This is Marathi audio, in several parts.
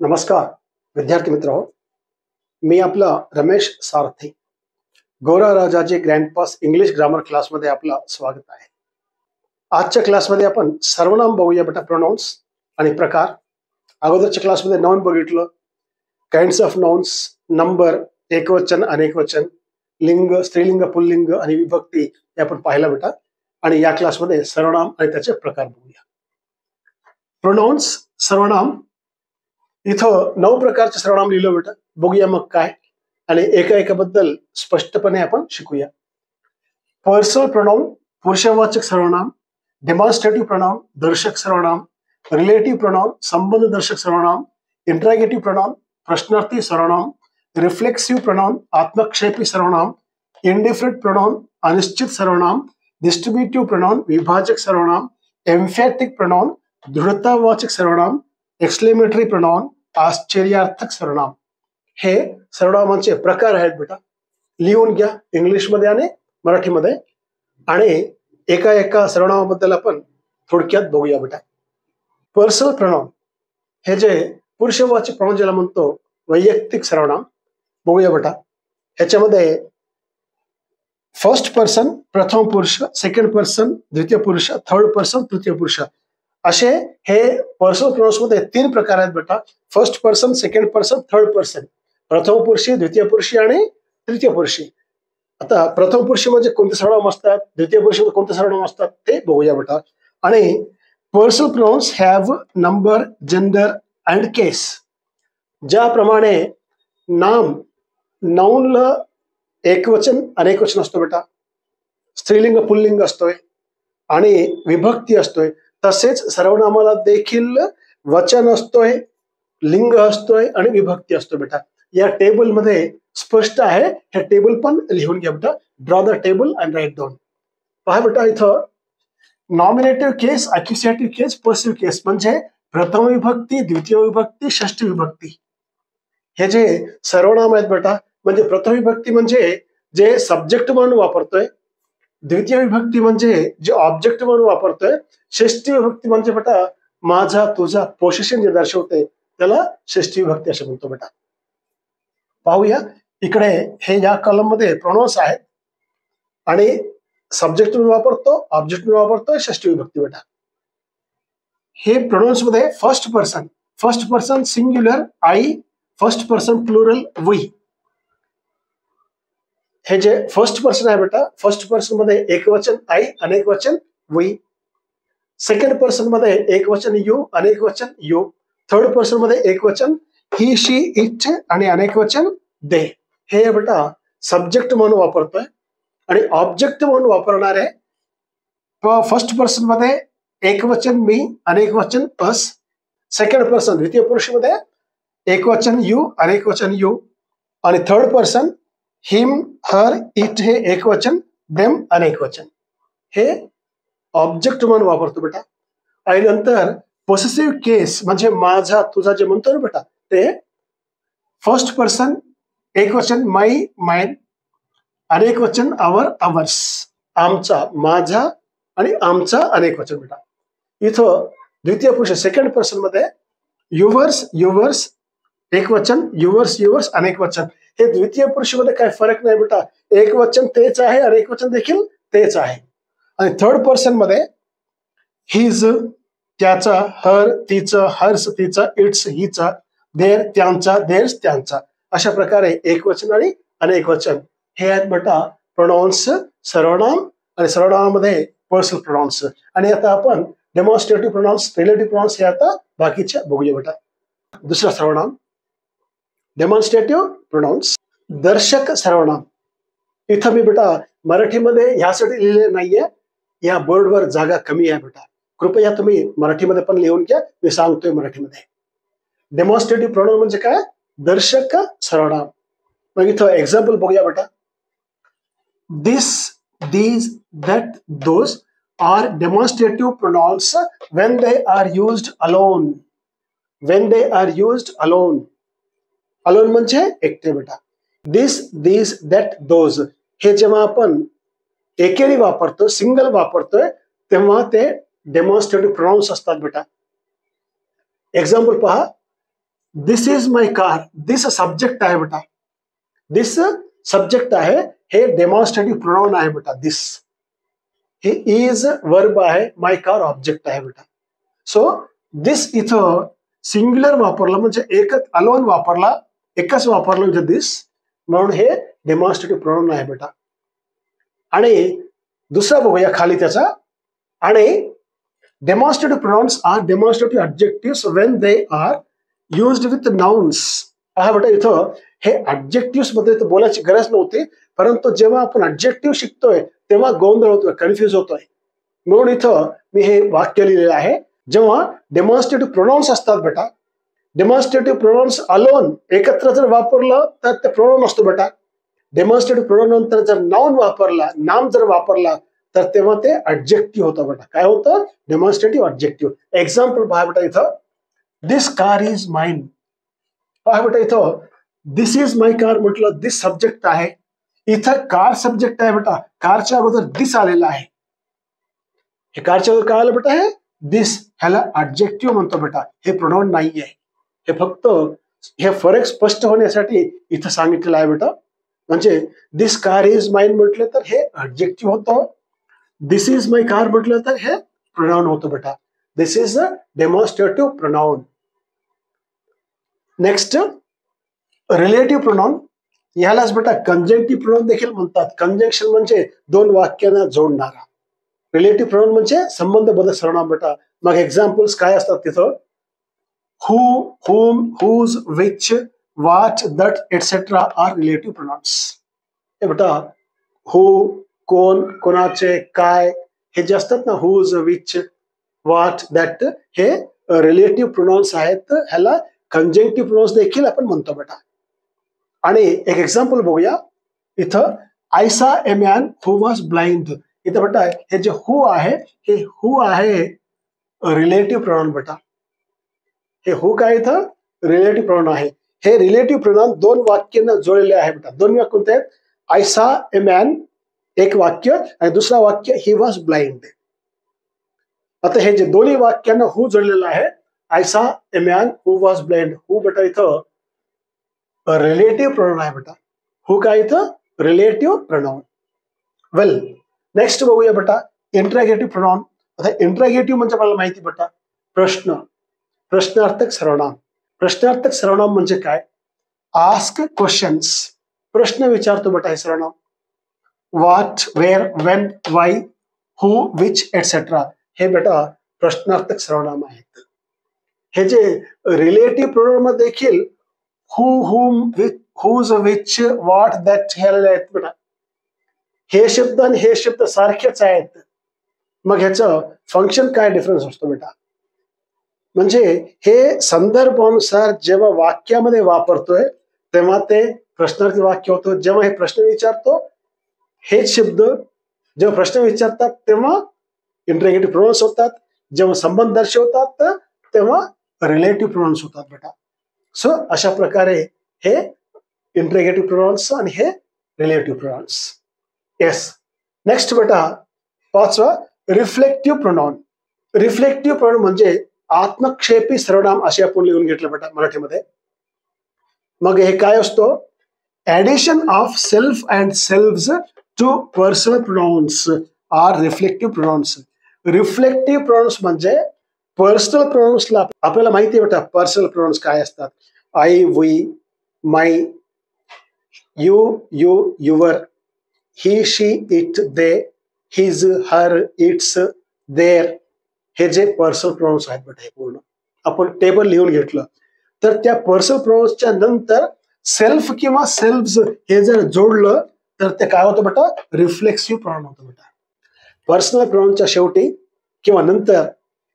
नमस्कार विद्यार्थी मित्र, मी आपला रमेश सारथी गोरा राजाचे ग्रँड पास इंग्लिश ग्रामर क्लासमध्ये आपलं स्वागत आहे। आजच्या क्लासमध्ये आपण सर्वनाम बघूया बेटा, प्रोनाउन्स आणि प्रकार। अगोदरच्या क्लासमध्ये नाउन बघितलं, काइंड्स ऑफ नाउन्स, नंबर, एकवचन, अनेकवचन, लिंग, स्त्रीलिंग, पुल्लिंग आणि विभक्ती हे आपण पाहिलं बेटा। आणि या क्लासमध्ये सर्वनाम आणि त्याचे प्रकार बघूया। प्रोनाउन्स, सर्वनाम, इथं 9 प्रकारचे सर्वनाम लिहिलं बेटा। बघूया मग काय, आणि एका-एकाबद्दल स्पष्टपणे आपण शिकूया। पर्सनल प्रोनाउन, पुरुषवाचक सर्वनाम, डेमॉन्स्ट्रेटिव्ह प्रोनाउन, दर्शक सर्वनाम, रिलेटिव्ह प्रोनाउन, संबंधदर्शक सर्वनाम, इंटरॉगेटिव्ह प्रोनाउन, प्रश्नार्थी सर्वनाम, रिफ्लेक्सिव्ह प्रोनाउन, आत्मक्षेपी सर्वनाम, इंडिफरंट प्रोनाउन, अनिश्चित सर्वनाम, डिस्ट्रीब्युटिव्ह प्रोनाउन, विभाजक सर्वनाम, एम्फॅटिक प्रोनाउन, दृढतावाचक सर्वनाम, एक्सक्लेमेटरी प्रोनाउन, आश्चर्यार्थक सर्वनाम। हे सर्वनामांचे प्रकार आहेत बेटा। लिहून घ्या इंग्लिशमध्ये आणि मराठीमध्ये, आणि एका सर्वनामाबद्दल आपण थोडक्यात बघूया बेटा। पर्सनल प्रोनाउन हे जे पुरुषवाचक प्रोनाउन ज्याला म्हणतो, वैयक्तिक सर्वनाम, बघूया बेटा। ह्याच्यामध्ये फर्स्ट पर्सन प्रथम पुरुष, सेकंड पर्सन द्वितीय पुरुष, थर्ड पर्सन तृतीय पुरुष, असे हे पर्सनल प्रोनाउन्स मध्ये 3 प्रकार आहेत बेटा। First person, second person, third person, प्रथम पुरुषी, द्वितीय पुरुषी आणि तृतीय पुरुषी। आता प्रथम पुरुषी म्हणजे कोणते सर्वनाम असतात, द्वितीय पुरुषी मध्ये कोणते सर्वनाम असतात ते बघूया बेटा। आणि personal pronouns have number, gender and case. ज्याप्रमाणे नाम, नाउनला एकवचन अनेकवचन असतो बेटा, स्त्रीलिंग पुल्लिंग असतोय आणि विभक्ती असतोय, तसेच सर्वनामाला देखील वचन असतोय, लिंग असतोय आणि विभक्ती असतोय बेटा। या टेबल मध्ये स्पष्ट आहे, हे टेबल पण लिहून घ्या बेटा। Draw the table and write down. पहा बेटा, इथं नॉमिनेटिव्ह केस, अक्युसेटिव्ह केस, पॉसिटिव्ह केस म्हणजे प्रथम विभक्ती, द्वितीय विभक्ती, षष्ठी विभक्ती, हे जे सर्वनाम आहेत बेटा। म्हणजे प्रथम विभक्ती म्हणजे जे सब्जेक्ट म्हणून वापरतोय, द्वितीय विभक्ती म्हणजे जे ऑब्जेक्ट म्हणून वापरतोय, षष्ठी विभक्ती म्हणजे बेटा माझा तुझा पोसेशन जे दर्शवते त्याला षष्ठी विभक्ती असे म्हणतो बेटा। पाहूया इकडे, हे या कॉलम मध्ये प्रोनाउन्स आहेत आणि सब्जेक्ट म्हणून वापरतो, ऑब्जेक्ट म्हणून वापरतो, षष्ठी विभक्ती बेटा। हे प्रोनाउन्स मध्ये first person singular I, first person plural we. हे जे फर्स्ट पर्सन आहे बेटा, फर्स्ट पर्सन मध्ये एकवचन आई, अनेकवचन वी। सेकंड पर्सन मध्ये एकवचन यू, अनेकवचन यू। थर्ड पर्सन मध्ये एकवचन ही, शी, इट आणि अनेकवचन दे। हे बेटा सब्जेक्ट म्हणून वापरतोय, आणि ऑब्जेक्ट म्हणून वापरणारे फर्स्ट पर्सन मध्ये एकवचन मी, अनेकवचन अस। सेकंड पर्सन द्वितीय पुरुष मध्ये एकवचन यू, अनेकवचन यू, आणि third person him, her, it हे एकवचन, देम अनेकवचन। हे ऑब्जेक्ट म्हणून वापरतो बेटा। आणि नंतर पोसेसिव्ह केस म्हणजे माझा तुझा जे म्हणतो ना बेटा, ते फर्स्ट पर्सन एकवचन माई, माइन, अनेकवचन आवर, आवर्स, आमचा, माझा आणि आमचा अनेकवचन बेटा। इथं द्वितीय पुरुष सेकंड पर्सन मध्ये युवर्स, युवर्स एकवचन, युवर्स, युवर्स अनेकवचन। हे द्वितीय पुरुष मध्ये काही फरक नाही बेटा, एकवचन तेच आहे, अनेकवचन देखील तेच आहे। आणि थर्ड पर्सन मध्ये हिज त्याचा, हर तिचं, हर्स तिचा, इट्स हिचा, देर त्यांचा, देर्स त्यांचा, अशा प्रकारे एकवचन आणि अनेकवचन हे आहेत बेटा प्रोनाउन्स, सर्वनाम। आणि सर्वनामामध्ये पर्सनल प्रोनाउन्स। आणि आता आपण डेमॉन्स्ट्रेटिव्ह प्रोनाउन्स, रिलेटिव्ह प्रोनाउन्स हे आता बाकीच्या बघूया बेटा। दुसरा सर्वनाम डेमॉन्स्ट्रेटिव्ह प्रोनाउन्स, दर्शक सर्वनाम। इथं मी बेटा मराठीमध्ये ह्यासाठी लिहिले नाहीये, या बोर्डवर जागा कमी आहे बेटा, कृपया तुम्ही मराठीमध्ये पण लिहून घ्या, मी सांगतोय मराठीमध्ये। डेमॉन्स्ट्रेटिव्ह प्रोनाउन म्हणजे काय, दर्शक सर्वनाम। मग इथं एक्झाम्पल बघूया बेटा। This, these, that, those are demonstrative pronouns when they are used alone. When they are used alone. Alone म्हणजे एकटे बेटा। दिस, दीज, दॅट, दोज हे जेव्हा आपण एकेरी वापरतो, सिंगल वापरतोय, तेव्हा ते डेमॉन्स्ट्रेटिव्ह प्रोनाउन्स असतात बेटा। एक्झाम्पल पहा, this is my car, this subject आहे बेटा, दिस सब्जेक्ट आहे, हे डेमॉन्स्ट्रेटिव्ह प्रोनाउन आहे बेटा दिस. हे इज वर्ब आहे, माय कार ऑब्जेक्ट आहे बेटा. सो दिस इथं सिंग्युलर वापरला म्हणजे एकच अलोन वापरला, एकच वापरलं म्हणजे दिस, म्हणून हे डेमॉन्स्ट्रेटिव्ह प्रोनाउन आहे बेटा. आणि दुसरा बघूया खाली त्याचा. आणि demonstrative pronouns are demonstrative adjectives when they are used with nouns. पहा बेटा इथं हे ॲडजेक्टिव्हस मध्ये तर बोलायची गरज नव्हती, परंतु जेव्हा आपण ॲडजेक्टिव्ह शिकतोय तेव्हा गोंधळ होतोय, कन्फ्युज होतोय. म्हणून इथं मी हे वाक्य लिहिलेलं आहे. जेव्हा डेमॉन्स्ट्रेटिव्ह प्रोनाउन्स असतात बेटा, डेमॉन्स्ट्रेटिव्ह प्रोनाउन्स अलोन एकत्र जर वापरलं तर ते प्रोनाउन असतो बेटा. डेमॉन्स्ट्रेटिव्ह प्रोनाउन नंतर जर नाउन वापरला, नाम जर वापरला तर तेव्हा ते ॲडजेक्टिव्ह होतं बेटा. काय होतं? Demonstrative adjective. एक्झाम्पल पहा बेटा इथं, दिस कार इज माइन. पहा बेटा इथं दिस इज माय कार म्हटलं, दिस सब्जेक्ट आहे, इथं कार सब्जेक्ट आहे बेटा, कारच्या अगोदर दिस आलेला आहे. हे कारच्या अगोदर काय आलं बेटा? हे दिस, ह्याला ॲडजेक्टिव्ह म्हणतो बेटा, हे प्रोनाउन नाहीये. हे फक्त हे फरक स्पष्ट होण्यासाठी इथं सांगितलेलं आहे बेटा. म्हणजे दिस कार इज माइन म्हटलं तर हे ॲडजेक्टिव्ह होतं, दिस इज माय कार म्हटलं तर हे प्रोनाउन होतं बेटा. This is a demonstrative pronoun. Next relative pronoun. यालाच बेटा कंजंक्टिव्ह प्रोनाउन देखील म्हणतात. कंजंक्शन म्हणजे दोन वाक्यांना जोडणारा. रिलेटिव्ह प्रोनाउन म्हणजे संबंधबद्ध सर्वनाम बेटा. मग एक्झाम्पल्स काय असतात तिथं? Who, whom, whose, which, what, that, etc. Are relative pronouns. हे बेटा हू, कोण, कोणाचे, काय, हे जे असतात ना, हुज, विच, व्हॉट, दॅट, हे रिलेटिव्ह प्रोनाउन्स आहेत. ह्याला कंजंक्टिव्ह प्रोनाउन्स देखील आपण म्हणतो बेटा. आणि एक एक्झाम्पल बघूया इथं, I saw a man who was blind. इथं बेटा हे जे हू आहे, हे हू आहे रिलेटिव्ह प्रोनाउन बेटा. हे हू काय इथं रिलेटिव्ह प्रोनाउन आहे. हे रिलेटिव्ह प्रोनाउन दोन वाक्यांना जोडलेले आहे बेटा. दोन वाक्य कोणते आहेत? आय सॉ ए मॅन एक वाक्य आणि दुसरा वाक्य ही वॉज ब्लाइंड. आता हे जे दोन्ही वाक्यांना हू जोडलेलं आहे, I saw a man who was blind, who बेटा इथं रिलेटिव्ह प्रोनाउन आहे बेटा. हू काय इथं रिलेटिव्ह प्रोनाउन. वेल नेक्स्ट बघूया बेटा इंट्रॅगेटिव्ह प्रोनाउन. आता इंट्रॅगेटिव्ह म्हणजे मला माहिती बेटा प्रश्न, प्रश्नार्थक सर्वनाम. प्रश्नार्थक सर्वनाम म्हणजे काय? आस्क क्वेश्चन्स, प्रश्न विचारतो बेटा हे सर्वनाम. What, where, when, why, who, which, etcetera हे बेटा प्रश्नार्थक सर्वनाम आहेत. हे जे रिलेटिव्ह प्रोनाउन मध्ये देखील हू, हुम, हुज, विच, व्हॉट, दॅट हे आलेले आहेत बेटा. हे शब्द आणि हे शब्द सारखेच आहेत. मग ह्याचं फंक्शन काय डिफरन्स असतो बेटा? म्हणजे हे संदर्भानुसार जेव्हा वाक्यामध्ये वापरतोय तेव्हा ते प्रश्नार्थी वाक्य होतं. जेव्हा हे प्रश्न विचारतो हेच शब्द जेव्हा प्रश्न विचारतात तेव्हा इंट्रॅगेटिव्ह प्रोनाउन्स होतात. जेव्हा संबंध दर्शवतात तेव्हा रिलेटिव्ह प्रोनाउन्स होतात बेटा. सो अशा प्रकारे हे इंट्रॅगेटिव्ह प्रोनाउन्स आणि हे रिलेटिव्ह प्रोनाउन्स. येस. नेक्स्ट बेटा पाचवा रिफ्लेक्टिव्ह प्रोनाउन. रिफ्लेक्टिव्ह प्रोनाउन म्हणजे आत्मक्षेपी सर्वनाम असे आपण लिहून घेतलं बेटा मराठीमध्ये. मग हे काय असतो? Addition of self and selves to personal pronouns are reflective pronouns. Reflective pronouns म्हणजे पर्सनल प्रोनाउन्सला आपल्याला माहिती आहे बेटा पर्सनल प्रोनाउन्स काय असतात. I, we, my, you, you, your, he, she, it, they, his, her, its, their हे जे पर्सनल प्रोनाउन्स आहेत बेटा हे पूर्ण आपण टेबल लिहून घेतलं तर त्या पर्सनल प्रोनाउन्सच्या नंतर सेल्फ किंवा सेल्फ्स हे जर जोडलं तर ते काय होतं बेटा? रिफ्लेक्सिव्ह प्रोनाउन होतं बेटा. पर्सनल प्रोनाउनच्या शेवटी किंवा नंतर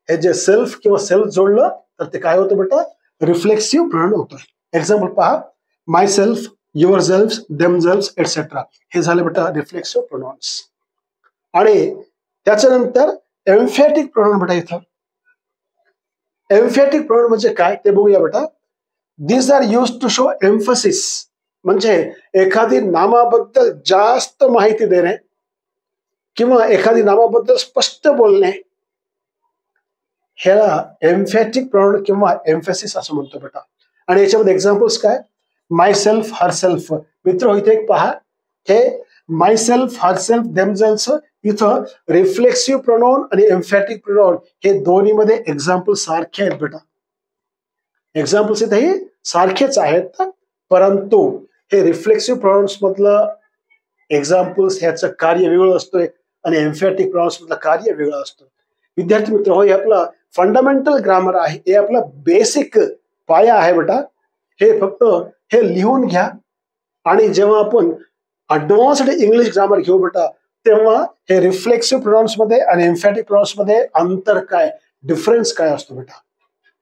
हे जे सेल्फ किंवा सेल्फ जोडलं तर ते काय होतं बेटा? रिफ्लेक्सिव्ह प्रोनाउन होतं. एक्झाम्पल पहा, myself, yourself, themself etcetera हे झाले बेटा रिफ्लेक्सिव्ह प्रोनाउन्स. आणि त्याच्यानंतर एम्फॅटिक प्रोनाउन बेटा इथं. एम्फॅटिक प्रोनाउन म्हणजे काय ते बघूया बेटा. This are use to show emphasis म्हणजे एखादी नामाबद्दल जास्त माहिती देणे किंवा एखादी नामाबद्दल स्पष्ट बोलणे ह्याला एम्फॅटिक प्रोनाउन किंवा एम्फेसिस असं म्हणतो बेटा. आणि याच्यामध्ये एक्झाम्पल्स काय, माय सेल्फ, हर सेल्फ. मित्र इथे एक पहा, hey my self, her self, themselves इथं रिफ्लेक्सिव्ह प्रोनाउन आणि एम्फॅटिक प्रोनाउन हे दोन्हीमध्ये एक्झाम्पल सारखे आहेत बेटा. एक्झाम्पल्स इथेही सारखेच आहेत, परंतु हे रिफ्लेक्सिव्ह प्रोनाउन्स मधलं एक्झाम्पल्स ह्याचं कार्य वेगळं असतोय आणि एम्फॅटिक प्रोनाउन्स मधलं कार्य वेगळं असतं. विद्यार्थी मित्र, हे आपला फंडामेंटल ग्रामर आहे, हे आपला बेसिक पाया आहे बेटा. हे फक्त हे लिहून घ्या आणि जेव्हा आपण अडव्हान्स्ड इंग्लिश ग्रामर घेऊ बेटा, तेव्हा हे रिफ्लेक्सिव्ह प्रोनाउन्स मध्ये आणि एम्फॅटिक प्रोनाउन्स मध्ये अंतर काय, डिफरन्स काय असतो बेटा,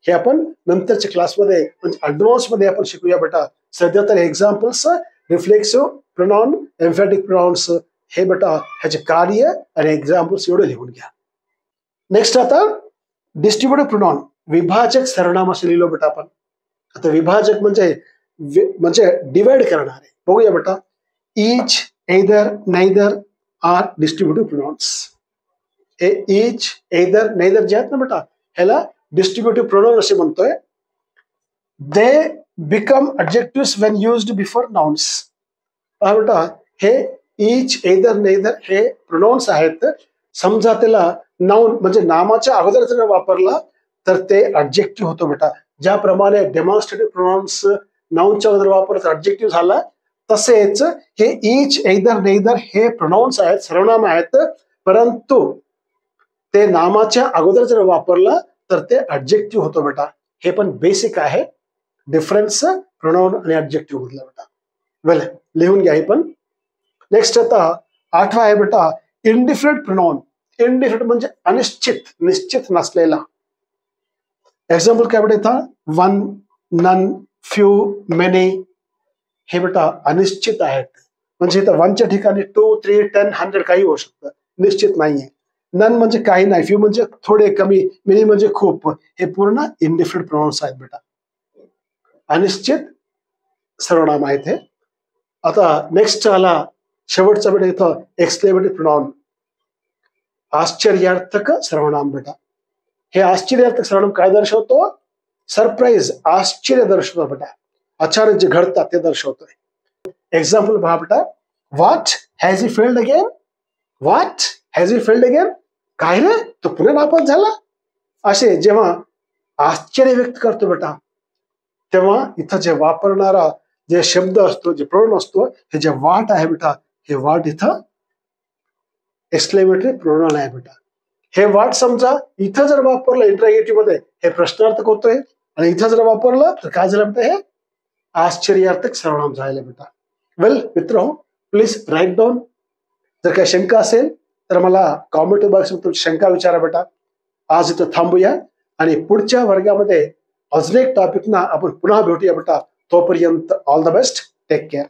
हे आपण नंतरच्या क्लासमध्ये म्हणजे अडव्हान्स मध्ये आपण शिकूया बेटा. सध्या तर एक्झाम्पल्स रिफ्लेक्सिव्ह प्रोनाउन, एम्फॅटिक प्रोनाउन्स हे बेटा ह्याचे कार्य आणि एक्झाम्पल्स एवढे लिहून घ्या. नेक्स्ट आता डिस्ट्रीब्युटिव्ह प्रोनाउन, विभाजक सर्वनाम असं लिहिलो बेटा आपण. आता विभाजक म्हणजे डिवाइड करणारे. बघूया बेटा, each, either, neither are distributive pronouns. हे इच, एदर, नेदर जे आहेत ना बेटा, ह्याला डिस्ट्रीब्युटिव्ह प्रोनाउन असे म्हणतोय. They become adjectives when used before nouns. पहा बेटा, हे इच, एदर, नेदर हे प्रोनाउन्स आहेत. समजा त्याला नाउन म्हणजे नामाच्या अगोदर जर वापरला तर ते ॲडजेक्टिव्ह होतो बेटा. ज्याप्रमाणे डेमॉन्स्ट्रेटिव्ह प्रोनाउन्स नाउनच्या अगोदर वापरत ॲडजेक्टिव्ह झाला, तसेच हे इच, एदर, नेदर हे प्रोनाउन्स आहेत, सर्वनाम आहेत, परंतु ते नामाच्या अगोदर जर वापरला तर ते ॲडजेक्टिव्ह होतो बेटा. हे पण बेसिक आहे डिफरन्स प्रोनाउन आणि ॲडजेक्टिव्ह मधला बेटा. वेल, लिहून घ्या हे पण. नेक्स्ट आता 8वा आहे बेटा इनडिफिनिट प्रोनाउन. इनडिफिनिट म्हणजे अनिश्चित, निश्चित नसलेला. एक्झाम्पल काय बेटा इथं, वन, नन, फ्यू, मेनी हे बेटा अनिश्चित आहेत. म्हणजे इथं वनच्या ठिकाणी 2, 3, 10, 100 काही होऊ शकतं, निश्चित नाहीये. नन म्हणजे काही नाही, फ्यू म्हणजे थोडे कमी, मेनी म्हणजे खूप. हे पूर्ण इनडिफिनिट प्रोनाउन्स आहेत बेटा, अनिश्चित सर्वनाम आहेत हे. आता नेक्स्ट आला शेवटचा बेटा इथं एक्सक्लेमेटिव्ह प्रोनाउन, आश्चर्यार्थक सर्वनाम बेटा. हे आश्चर्यार्थक सर्वनाम काय दर्शवतो, सरप्राईज, आश्चर्य दर्शवतो बेटा, अचानक जे घडतात ते दर्शवतोय. एक्झाम्पल पहा बेटा, what has he failed again. What has he failed again, काय रे तो पुन्हा नापास झाला. असे जेव्हा आश्चर्य व्यक्त करतो बेटा, तेव्हा इथं जे वापरणारा जे शब्द असतो, जे प्रोनाउन असतो, हे जे व्हॉट आहे बेटा, हे व्हॉट इथं एक्सक्लेमेटरी प्रोनाउन आहे बेटा. हे व्हॉट समजा इथं जर वापरलं इंटरॅगेटिव्ह मध्ये हे प्रश्नार्थक होतोय, आणि इथं जर वापरलं तर काय झालं बेटा, हे आश्चर्यार्थक सर्वनाम झाले बेटा. वेल मित्रांनो, प्लीज राईट डाऊन. जर काही शंका असेल तर मला कॉमेंट बॉक्समध्ये तुमची शंका विचारा बेटा. आज इथं थांबूया आणि पुढच्या वर्गामध्ये अजून एक टॉपिकना आपण पुन्हा भेटूया बेटा. तोपर्यंत all the best, take care.